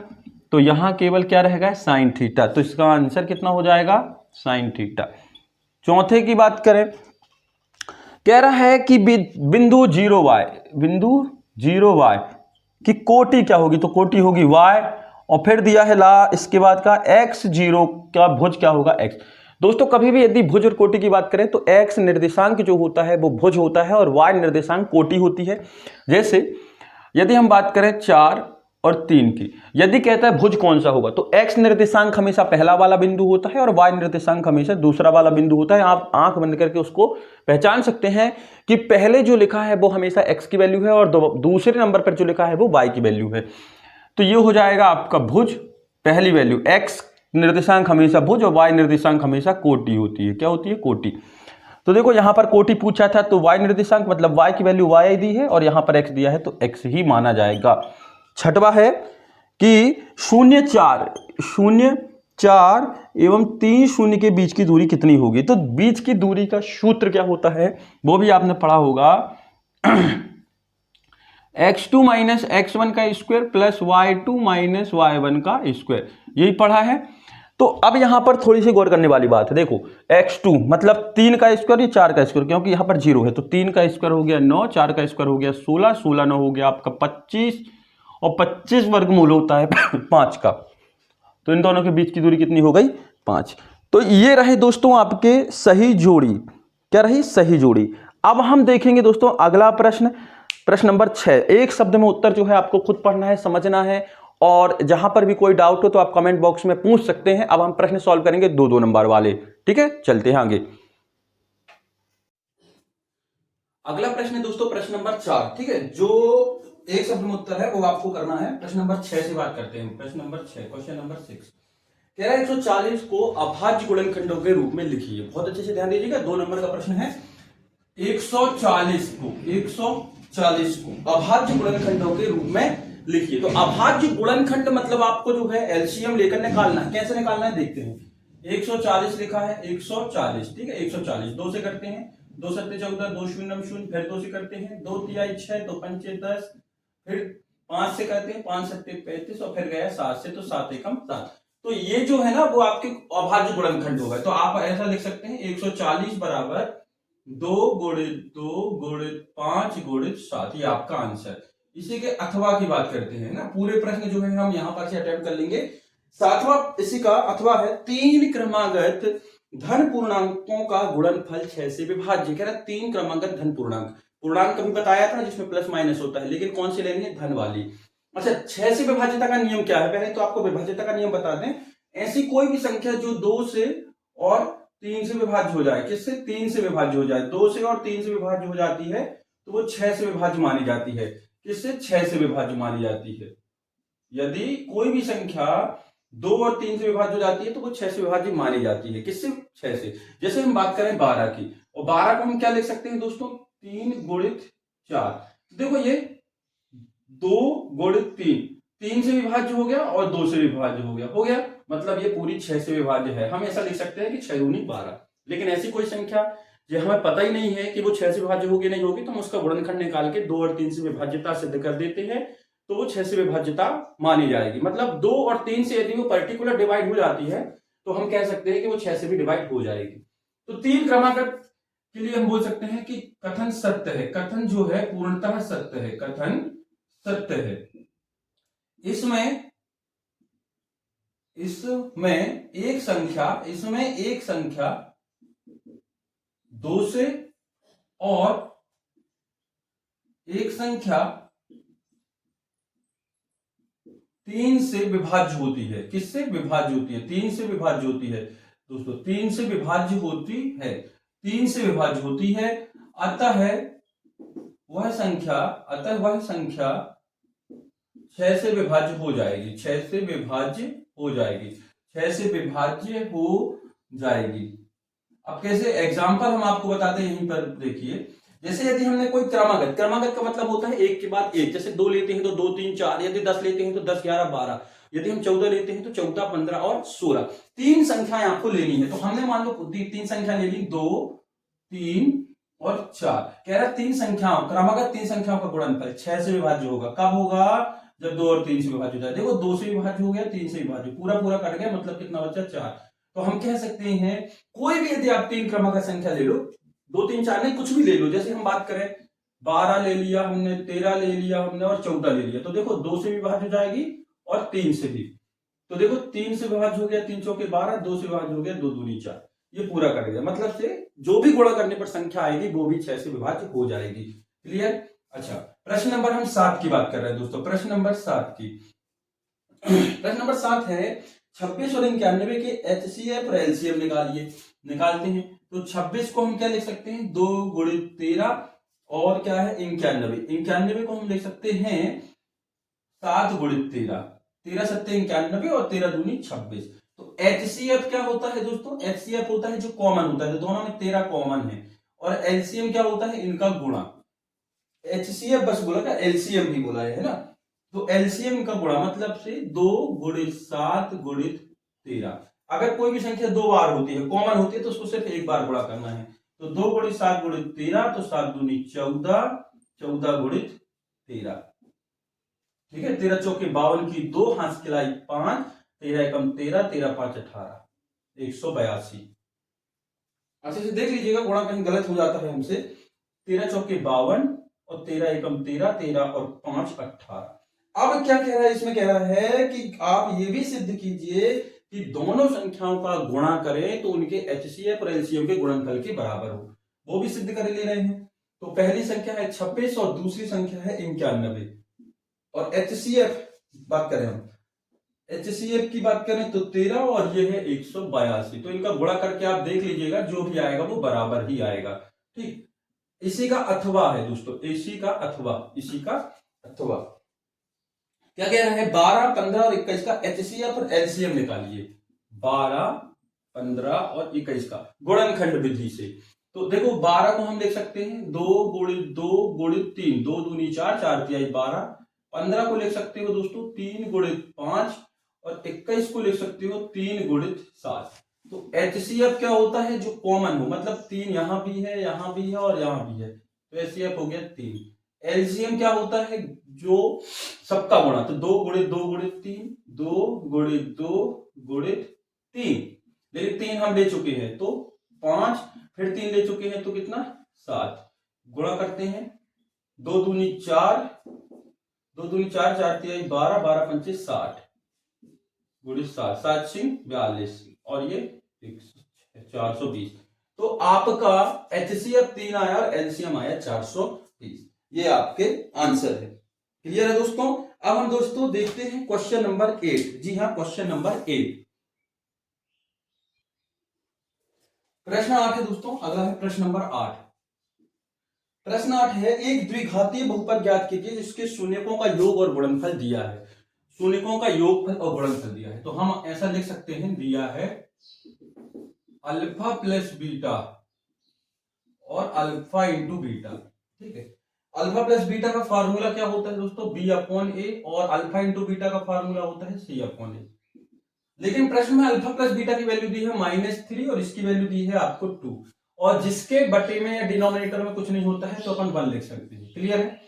[SPEAKER 1] तो यहां केवल क्या रहेगा, साइन थीटा, तो इसका आंसर कितना हो जाएगा, साइन थीटा। चौथे की बात करें, कह रहा है कि बिंदु 0y, बिंदु 0y की कोटि क्या होगी, तो कोटि होगी y, और फिर दिया है ला इसके बाद का x0 का भुज क्या होगा, x। दोस्तों कभी भी यदि भुज और कोटि की बात करें तो x निर्देशांक जो होता है वो भुज होता है और y निर्देशांक कोटि होती है। जैसे यदि हम बात करें 4 और 3 की, यदि कहता है भुज कौन सा होगा, तो x निर्देशांक हमेशा पहला वाला बिंदु होता है और y निर्देशांक हमेशा दूसरा वाला बिंदु होता है। आप आंख बंद करके उसको पहचान सकते हैं कि पहले जो लिखा है वो हमेशा x की वैल्यू है और दूसरे नंबर पर जो लिखा है वो y की वैल्यू है। तो ये हो जाएगा आपका भुज, पहली वैल्यू, x निर्देशांक हमेशा भुज और y निर्देशांक हमेशा कोटि होती है, क्या होती है, कोटि। तो देखो यहां पर कोटि पूछा था, तो y निर्देशांक मतलब y की वैल्यू y दी है और यहां पर x दिया है तो x ही माना जाएगा। छठवा है कि 0 4 एवं 3 शून्य के बीच की दूरी कितनी होगी, तो बीच की दूरी का सूत्र क्या होता है वो भी आपने पढ़ा होगा, x2 माइनस x1 का square plus y2 minus y1 का स्क्वायर, यही पढ़ा है। तो अब यहां पर थोड़ी सी गौर करने वाली बात है, देखो x2 मतलब 3 का स्क्वायर, ये 4 का स्क्वायर, क्योंकि यहां पर 0 है, तो 3 का स्क्वायर हो गया 9, 4 का स्क्वायर हो गया 16, 16 9 हो गया आपका 25, और 25 वर्गमूल होता है 5 का, तो इन दोनों के बीच की दूरी कितनी हो गई, 5। तो ये रहे दोस्तों आपके सही जोड़ी, क्या रही, सही जोड़ी। अब हम देखेंगे दोस्तों अगला प्रश्न, प्रश्न नंबर 6। एक शब्द में उत्तर जो है आपको खुद पढ़ना है, समझना है, और जहां पर भी कोई डाउट हो तो आप कमेंट बॉक्स में पूछ सकते हैं। अब हम प्रश्न सॉल्व करेंगे 2-2 नंबर वाले, ठीक है, चलते हैं आगे। अगला प्रश्न है दोस्तों प्रश्न नंबर 4, ठीक है, जो एक शब्द में उत्तर है वो आपको करना है। प्रश्न नंबर 6 से बात करते हैं, प्रश्न नंबर 6, क्वेश्चन नंबर 6 कह रहा है 140 को अभाज्य गुणनखंडों के रूप में लिखिए। बहुत अच्छे से ध्यान दीजिएगा, 2 नंबर का प्रश्न है। 140 को अभाज्य गुणनखंडों के रूप में लिखिए। तो अभाज्य गुणनखंड मतलब आपको जो है एलसीएम लेकर निकालना है। कैसे निकालना है देखते हैं। 140 लिखा है, 140, ठीक है, 140 2 से करते हैं, 2 7 14, 2 0 0, फिर 2 से करते हैं, 2 3 6, 2 5 10, फिर 5 से करते हैं, 5 7 35, और फिर गया 7 से, तो 7 एकम 7। तो ये जो है ना वो आपके अभाज्य गुणनखंड होगा। तो आप ऐसा लिख सकते हैं 140 बराबर 2 गुणित 2 गुणित 5 गुणित 7, ये आपका आंसर। इसी के अथवा की बात करते हैं ना, पूरे प्रश्न जो है हम यहां पर से अटेम्प्ट कर लेंगे। सातवां इसी का अथवा है 3 क्रमागत धन पूर्णांकों का गुणनफल 6 से विभाज्य। कह रहा है 3 क्रमागत धन पूर्णांक, पूर्णांक कभी बताया था जिसमें प्लस माइनस होता है, लेकिन कौन सी लेनी है, धन वाली। अच्छा, 6 से विभाज्यता का नियम क्या है, पहले तो आपको विभाज्यता का नियम बता दें। ऐसी कोई भी संख्या जो 2 से और 3 से विभाज्य हो जाए, किससे? 3 से विभाज्य हो जाए, 2 से और 3 से विभाज्य हो जाती है तो वो 6 से विभाज्य मानी जाती है। किससे? 6 से विभाज्य मानी जाती है। यदि कोई भी संख्या 2 और 3 से विभाज्य हो जाती है तो वो 6 से विभाज्य मानी जाती है। किससे? 6 से। जैसे हम बात करें 12 की, और 12 को हम क्या लिख सकते हैं दोस्तों? 3 गुणित 4। देखो ये 2 गुणित 3, 3 से विभाज्य हो गया और 2 से विभाज्य हो गया, मतलब ये पूरी 6 से विभाज्य है। हम ऐसा लिख सकते हैं कि 6 दूनी 12। लेकिन ऐसी कोई संख्या जो हमें पता ही नहीं है कि वो 6 से विभाज्य होगी नहीं होगी, तो हम उसका गुणनखंड निकाल के 2 और 3 से विभाज्यता सिद्ध कर देते हैं, तो वो 6 से विभाज्यता मानी जाएगी। मतलब 2 और 3 से यदि वो पर्टिकुलर डिवाइड हो जाती है तो हम कह सकते हैं कि वो 6 से भी डिवाइड हो जाएगी। तो 3 क्रमागत के लिए हम बोल सकते हैं कि कथन सत्य है। कथन जो है पूर्णतः सत्य है, कथन सत्य है। इसमें एक संख्या 2 से और एक संख्या 3 से विभाज्य होती है। किससे विभाज्य होती है? 3 से विभाज्य होती है दोस्तों, 3 से विभाज्य होती है, 3 से विभाज्य होती है। अतः वह संख्या 6 से विभाज्य हो जाएगी, 6 से विभाज्य हो जाएगी, 6 से विभाज्य हो जाएगी। अब कैसे? एग्जाम्पल हम आपको बताते हैं, यहीं पर देखिए। जैसे यदि हमने कोई क्रमागत का मतलब होता है एक के बाद एक, जैसे 2 लेते हैं तो 2 3 4, यदि 10 लेते हैं तो 10 11 12, यदि हम 14 लेते हैं तो 14 15 और 16, 3 संख्याएं आपको लेनी है। तो हमने मान लो 3 संख्या ले ली, 2 3 और 4। कह रहा 3 संख्याओं, क्रमागत 3 संख्याओं का गुणनफल 6 से विभाज्य होगा। कब होगा? जब 2 और 3 से विभाज्य हो जाए। देखो 2 से विभाज्य हो गया, 3 से विभाज्य, पूरा पूरा कट गया, मतलब कितना बचा? 4। तो हम कह सकते हैं कोई भी यदि आप 3 क्रमागत संख्या ले लो, 2 3 4 नहीं, कुछ भी ले लो। जैसे हम बात करें 12 ले लिया हमने, 13 ले लिया हमने और 14 ले लिया, तो देखो 2 से विभाज्य हो जाएगी और 3 से भी। तो देखो 3 से विभाज्य हो गया, 3 चौके 12, 2 से विभाज्य हो गया, 2 दूनी 4, ये पूरा कट गया। मतलब से जो भी गुणा करने पर संख्या आएगी वो भी 6 से विभाज्य हो जाएगी। क्लियर? अच्छा, प्रश्न नंबर हम 7 की बात कर रहे हैं दोस्तों। प्रश्न नंबर 7 की प्रश्न नंबर 7 है 26 और 91 के एचसीएफ और एलसीएम निकालते हैं। तो 26 को हम क्या लिख सकते हैं? 2 गुणित 13 और क्या है? 91। 91 को हम लिख सकते हैं 7 गुणित 13, 13 सत्ते 91 और 13 दूनी 26। तो एचसीएफ क्या होता है दोस्तों? एचसीएफ होता है जो कॉमन होता है, दोनों में 13 कॉमन है। और एलसीएम क्या होता है? इनका गुणा। एचसीएफ बस बोला क्या? एलसीएम भी बोला है ना? तो एलसीएम का गुणा, मतलब से 2 गुणित 7 गुणित 13। अगर कोई भी संख्या 2 बार होती है, कॉमन होती है, तो उसको सिर्फ एक बार गुणा करना है। तो 2 गुणित 7 गुणित 13, तो 7 दूनी 14, 14 गुणित 13। ठीक है, 13 चौके 52 की 2, हाथ की लाई 5, 13 एकम 13, 13 5 18, 182। अच्छे से देख लीजिएगा, गुणा कहीं गलत हो जाता है हमसे। 13 चौके 52 और 13 एकम 13, 13 और 5 18। अब क्या कह रहा है? इसमें कह रहा है कि आप ये भी सिद्ध कीजिए कि दोनों संख्याओं का गुणा करें तो उनके एचसीएफ और एलसीएम के गुणनफल के बराबर हो। वो भी सिद्ध कर ले रहे हैं। तो पहली संख्या है 26 और दूसरी संख्या है 91। और एचसीएफ बात करें हम, एचसीएफ की बात करें तो 13 और ये है 182। तो इनका गुणा करके आप देख लीजिएगा, जो भी आएगा वो बराबर ही आएगा। ठीक, इसी का अथवा है दोस्तों, इसी का अथवा क्या कह रहा है? 12 15 और 21 का एचसीएफ और एलसीएम निकालिए। 12 15 और 21 का गुणनखंड विधि से। तो देखो 12 को हम लिख सकते हैं 2 गुणित 2 गुणित 3, 2 दूनी 4, 4 तिहाई 12। 15 को लिख सकते हो दोस्तों 3 गुणित 5 और 21 को लिख सकते हो 3 गुणित 7। तो एचसीएफ क्या होता है? जो कॉमन हो, मतलब 3 यहां भी है, यहां भी है और यहां भी है, तो एचसीएफ हो गया 3। एलसीएम क्या होता है? जो सबका गुणा, तो 2 गुणित 2 गुणित 3, 2 गुणित 2 गुणित 3, लेकिन 3 हम ले चुके हैं तो 5, फिर 3 ले चुके हैं तो कितना? 7। गुणा करते हैं, 2 दूनी 4, 2 दूनी 4, 4 तिहाई 12, 12 पंचे 60 गुणित 7, 7 सिंह 42 और ये 420। तो आपका एचसीएफ 3 आया और एलसीएम आया 420। ये आपके आंसर है। क्लियर है दोस्तों? अब हम दोस्तों देखते हैं क्वेश्चन नंबर 8। जी हाँ, क्वेश्चन नंबर 8। प्रश्न 8 है दोस्तों, अगला है प्रश्न नंबर 8। प्रश्न 8 है, एक द्विघातीय बहुपद ज्ञात कीजिए जिसके शून्यकों का योग और गुणनफल दिया है। शून्यकों का योगफल और गुणनफल दिया है, तो हम ऐसा लिख सकते हैं, दिया है अल्फा प्लस बीटा और अल्फा इंटू बीटा। ठीक है, अल्फा प्लस बीटा का फार्मूला क्या होता है दोस्तों, बी अपॉन ए, और अल्फा इंटू बीटा का फार्मूला होता है सी अपॉन ए। लेकिन प्रश्न में अल्फा प्लस बीटा की वैल्यू दी है -3 और इसकी वैल्यू दी है आपको 2, और जिसके बटे में या डिनोमिनेटर में कुछ नहीं होता है तो अपन 1 लिख सकते हैं। क्लियर है।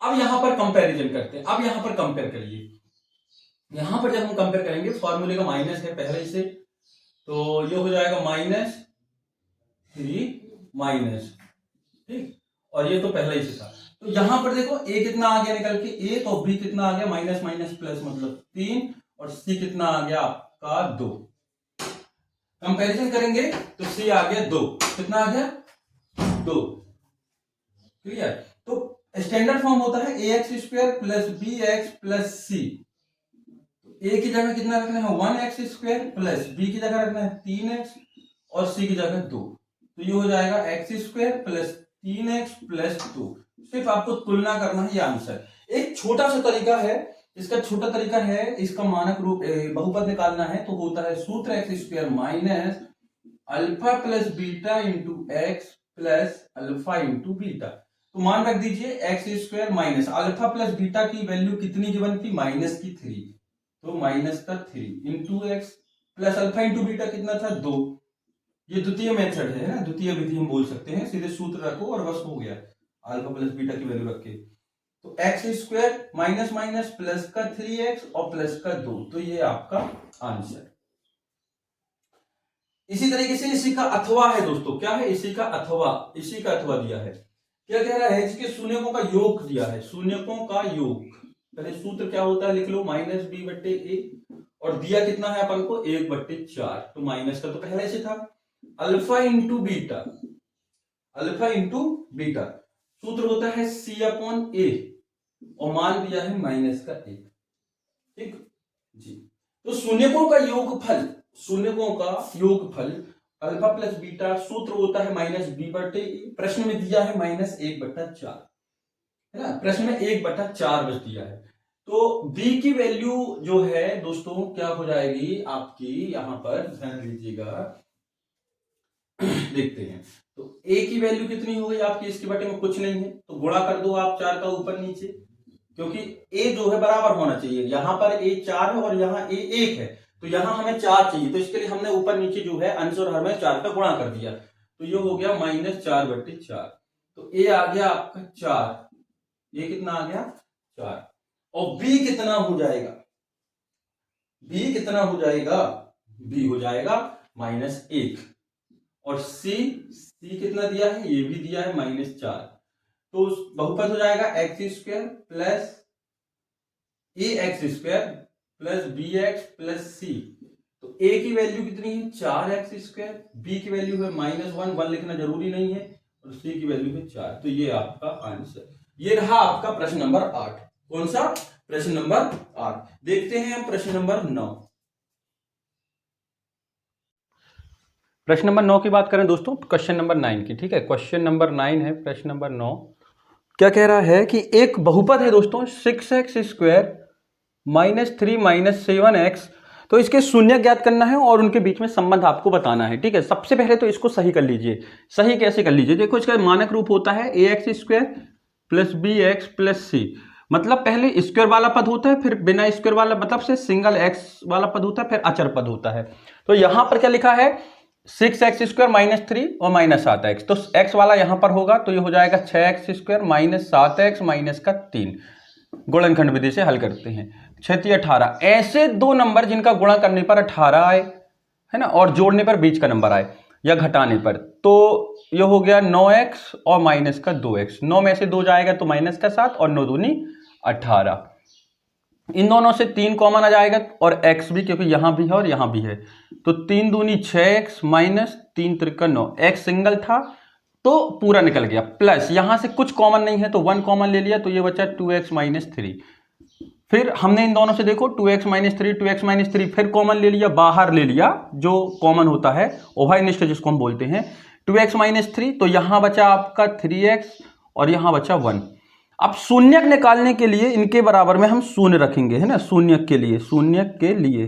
[SPEAKER 1] अब यहां पर कंपैरिजन करते हैं। अब यहां पर कंपेयर करिए, यहां पर जब हम कंपेयर करेंगे, फॉर्मूले का माइनस है पहले से, तो ये हो जाएगा -3 माइनस, ठीक, और ये तो पहले ही से था। तो यहां पर देखो ए कितना आ गया निकल के 1, और बी कितना आ गया माइनस माइनस प्लस मतलब 3, और सी कितना आ गया आपका 2। कंपैरिजन करेंगे तो सी आ गया 2, कितना आ गया 2। क्लियर। तो स्टैंडर्ड फॉर्म होता है ax² प्लस bx प्लस सी। ए की जगह कितना रखना है 1x² प्लस बी की जगह रखना है 3x और सी की जगह 2। तो ये हो जाएगा x² प्लस 3x प्लस 2। सिर्फ आपको तुलना करना है, ये आंसर। एक छोटा सा तरीका है, इसका छोटा तरीका है, इसका मानक रूप बहुपद निकालना है, तो होता है सूत्र x² minus alpha plus beta into x plus alpha into beta. तो मान रख दीजिए x² minus alpha plus beta की वैल्यू कितनी गिवन थी, -3, तो -3 into x plus alpha into beta कितना था 2। ये द्वितीय मेथड है ना, द्वितीय विधि हम बोल सकते हैं, सीधे सूत्र रखो और बस हो गया, अल्फा प्लस बीटा की वैल्यू रख के। तो x² माइनस माइनस प्लस का 3x और प्लस का 2, तो ये आपका आंसर। इसी तरीके से इसी का अथवा है दोस्तों, क्या है, इसी का अथवा दिया है। क्या कह रहा है, इसके शून्यकों का योग दिया है, शून्यकों का योग। पहले सूत्र क्या होता है लिख लो, -b/a, और दिया कितना है अपन को 1/4, तो माइनस का तो पहले से था। अल्फा इंटू बीटा, सूत्र होता है c अपॉन a, और मान दिया है -1। ठीक जी। तो शून्यकों का योगफल अल्फा प्लस बीटा, सूत्र होता है -b/a, प्रश्न में दिया है -1/4, है ना, प्रश्न में 1/4 बच दिया है। तो b की वैल्यू जो है दोस्तों क्या हो जाएगी आपकी, यहां पर ध्यान दीजिएगा, देखते हैं। तो a की वैल्यू कितनी हो गई आपकी, इसके बटे में कुछ नहीं है, तो गुणा कर दो आप 4 का ऊपर नीचे, क्योंकि a जो है बराबर होना चाहिए। यहां पर a 4 है और यहाँ a 1 है, तो यहां हमें 4 चाहिए, तो इसके लिए हमने ऊपर नीचे जो है अंश और हर में 4 का गुणा कर दिया, तो ये हो गया -4/4। तो a आ गया आपका 4, ये कितना आ गया 4, और b कितना हो जाएगा, b हो जाएगा -1, और c कितना दिया है, ये भी दिया है -4। तो बहुपद हो जाएगा x² plus ax² plus bx plus c। तो a की वैल्यू कितनी है 4x², b की वैल्यू है -1 लिखना जरूरी नहीं है, और c की वैल्यू है 4। तो ये आपका आंसर, ये रहा आपका प्रश्न नंबर 8। कौन सा, प्रश्न नंबर 8। देखते हैं हम प्रश्न नंबर 9। प्रश्न नंबर 9 की बात करें दोस्तों, क्वेश्चन नंबर 9 की। ठीक है, क्वेश्चन नंबर 9 है, प्रश्न नंबर 9 क्या कह रहा है कि एक बहुपद है दोस्तों 6x² -3 -7x, तो इसके शून्य ज्ञात करना है और उनके बीच में संबंध आपको बताना है। ठीक है, सबसे पहले तो इसको सही कर लीजिए। सही कैसे कर लीजिए, देखो इसका मानक रूप होता है ax² प्लस bx प्लस सी। मतलब पहले स्क्वायर वाला पद होता है, फिर बिना स्क्वायर वाला, मतलब से सिंगल x वाला पद होता है, फिर अचर पद होता है। तो यहां पर क्या लिखा है 6x² -3 और -7x, तो x वाला यहां पर होगा, तो ये हो जाएगा 6x² -7x -3। गुणनखंड विधि से हल करते हैं, 6 18। ऐसे दो नंबर जिनका गुणा करने पर 18 आए, है ना, और जोड़ने पर बीच का नंबर आए या घटाने पर, तो ये हो गया 9x और -2x। 9 में से 2 जाएगा तो -7, और 9 दूनी 18। इन दोनों से 3 कॉमन आ जाएगा, और x भी, क्योंकि यहां भी है और यहां भी है, तो 3 दूनी 6x -3 त्रिका 9। x सिंगल था तो पूरा निकल गया, प्लस यहां से कुछ कॉमन नहीं है तो 1 कॉमन ले लिया, तो ये बचा 2x -3। फिर हमने इन दोनों से देखो 2x माइनस 3 फिर कॉमन ले लिया, बाहर ले लिया जो कॉमन होता है उभयनिष्ठ जिसको हम बोलते हैं, 2x माइनस 3, तो यहां बचा आपका 3x और यहां बचा 1। अब शून्यक निकालने के लिए इनके बराबर में हम शून्य रखेंगे, है ना, शून्यक के लिए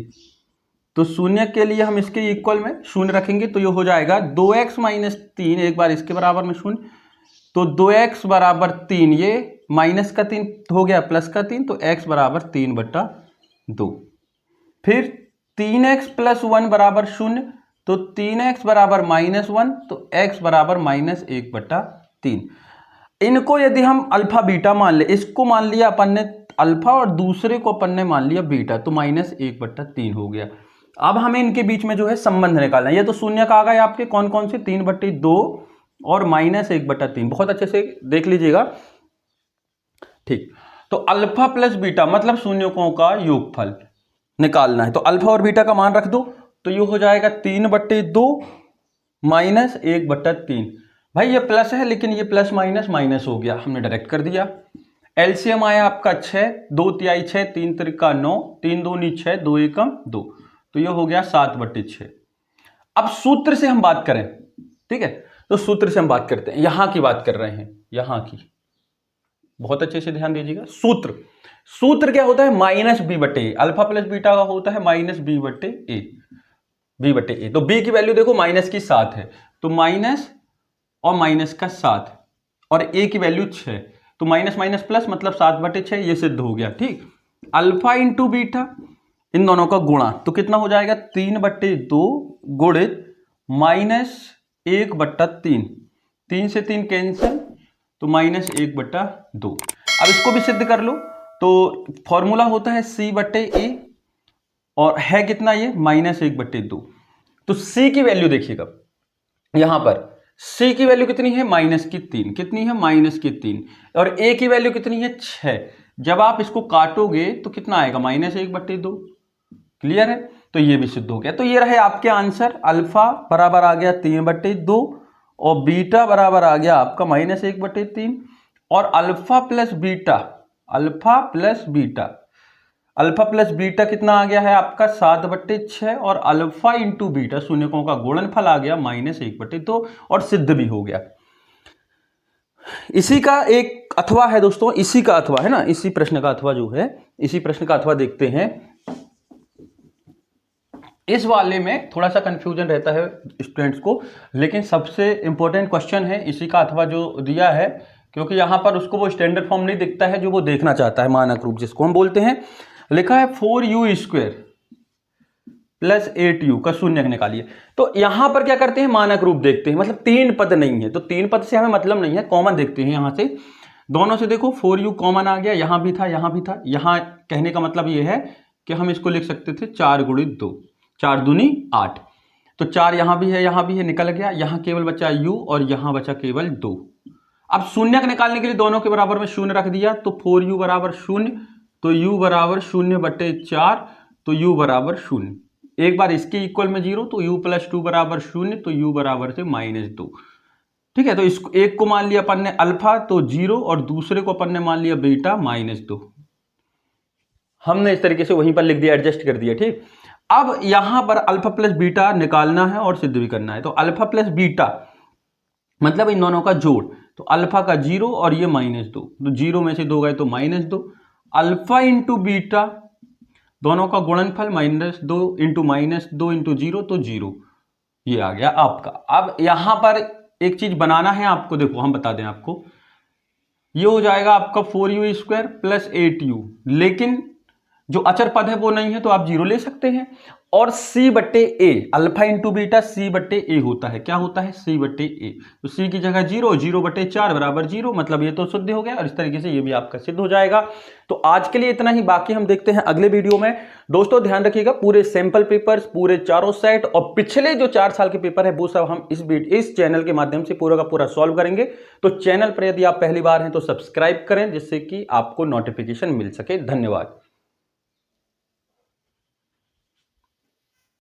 [SPEAKER 1] तो शून्यक के लिए हम इसके इक्वल में शून्य रखेंगे, तो ये हो जाएगा 2x माइनस 3, एक बार इसके बराबर में शून्य, तो 2x बराबर 3, ये माइनस का 3 हो गया प्लस का 3, तो x बराबर 3/2। फिर 3x प्लस 1 बराबर 0, तो 3x बराबर -1, तो x बराबर -1/3। इनको यदि हम अल्फा बीटा मान ले, इसको मान लिया अपन ने अल्फा और दूसरे को अपन ने मान लिया बीटा, तो -1/3 हो गया। अब हमें इनके बीच में जो है संबंध निकालना है। ये तो शून्य का आ गए आपके कौन कौन से, 3/2 और -1/3, बहुत अच्छे से देख लीजिएगा, ठीक। तो अल्फा प्लस बीटा मतलब शून्यकों का योगफल निकालना है, तो अल्फा और बीटा का मान रख दो, तो ये हो जाएगा 3/2 -1/3। भाई ये प्लस है लेकिन ये प्लस माइनस माइनस हो गया, हमने डायरेक्ट कर दिया। एलसीएम आया आपका 6, 2 तिहाई 6, 3 त्रिका 9, 3 दूनी 6, 2 एकम 2, तो ये हो गया 7/6। अब सूत्र से हम बात करें, ठीक है, तो सूत्र से हम बात करते हैं, यहां की बात कर रहे हैं, यहां की, बहुत अच्छे से ध्यान दीजिएगा। सूत्र क्या होता है, -b/a, अल्फा प्लस बीटा का होता है -b/a, तो b की वैल्यू देखो माइनस की 7 है, तो माइनस और माइनस का 7, और a की वैल्यू 6, तो माइनस माइनस प्लस मतलब 7/6, ये सिद्ध हो गया, ठीक। अल्फा इंटू बीटा, इन दोनों का गुणा, तो कितना हो जाएगा 3/2 गुणित -1/3, 3 से 3 कैंसिल, तो -1/2। अब इसको भी सिद्ध कर लो, तो फॉर्मूला होता है c/a, और है कितना ये -1/2, तो c की वैल्यू देखिएगा, यहां पर c की वैल्यू कितनी है -3, कितनी है -3, और a की वैल्यू कितनी है 6। जब आप इसको काटोगे तो कितना आएगा -1/2, क्लियर है, तो ये भी सिद्ध हो गया। तो ये रहे आपके आंसर, अल्फा बराबर आ गया 3/2 और बीटा बराबर आ गया आपका -1/3, और अल्फा प्लस बीटा कितना आ गया है आपका 7/6, और अल्फा इंटू बीटा शून्यकों का गुणनफल आ गया -1/2, और सिद्ध भी हो गया। इसी का एक अथवा है दोस्तों, इसी का अथवा है ना, इसी प्रश्न का अथवा जो है, इसी प्रश्न का अथवा देखते हैं। इस वाले में थोड़ा सा कंफ्यूजन रहता है स्टूडेंट्स को, लेकिन सबसे इंपॉर्टेंट क्वेश्चन है इसी का अथवा जो दिया है, क्योंकि यहां पर उसको वो स्टैंडर्ड फॉर्म नहीं दिखता है जो वो देखना चाहता है, मानक रूप जिसको हम बोलते हैं। लिखा है 4u² प्लस 8u का शून्यक निकालिए। तो यहां पर क्या करते हैं, मानक रूप देखते हैं, मतलब 3 पद नहीं है, तो 3 पद से हमें मतलब नहीं है, कॉमन देखते हैं। यहां से दोनों से देखो 4u कॉमन आ गया, यहां भी था, यहां भी था। यहां कहने का मतलब यह है कि हम इसको लिख सकते थे 4 × 2, 4 दूनी 8, तो 4 यहां भी है, यहां भी है, निकल गया। यहां केवल बचा u और यहां बचा केवल 2। अब शून्यक निकालने के लिए दोनों के बराबर में शून्य रख दिया, तो 4u बराबर 0, तो u बराबर 0/4, तो u बराबर 0। एक बार इसके इक्वल में 0, तो u + 2 बराबर 0, तो u बराबर से -2, ठीक है। तो इसको एक को मान लिया अपन ने अल्फा, तो 0, और दूसरे को अपन ने मान लिया बीटा -2। हमने इस तरीके से वहीं पर लिख दिया, एडजस्ट कर दिया, ठीक। अब यहां पर अल्फा प्लस बीटा निकालना है और सिद्ध भी करना है, तो अल्फा प्लस बीटा मतलब इन दोनों का जोड़, तो अल्फा का 0 और ये -2, तो 0 में से 2 गए तो -2, अल्फा इंटू बीटा दोनों का गुणनफल -2 इंटू -2 इंटू 0, तो 0, ये आ गया आपका। अब यहां पर एक चीज बनाना है आपको, देखो हम बता दें आपको, ये हो जाएगा आपका 4u² प्लस 8u, लेकिन जो अचर पद है वो नहीं है, तो आप 0 ले सकते हैं। और c/a, alpha into beta c/a होता है, क्या होता है c/a, तो c की जगह 0, 0/4 बराबर 0, मतलब ये तो सिद्ध हो गया, और इस तरीके से ये भी आपका सिद्ध हो जाएगा। तो आज के लिए इतना ही, बाकी हम देखते हैं अगले वीडियो में। दोस्तों ध्यान रखिएगा, पूरे सैंपल पेपर्स, पूरे चारों सेट और पिछले जो 4 साल के पेपर है वो सब हम इस चैनल के माध्यम से पूरा का पूरा सॉल्व करेंगे। तो चैनल पर यदि आप पहली बार हैं तो सब्सक्राइब करें, जिससे कि आपको नोटिफिकेशन मिल सके। धन्यवाद।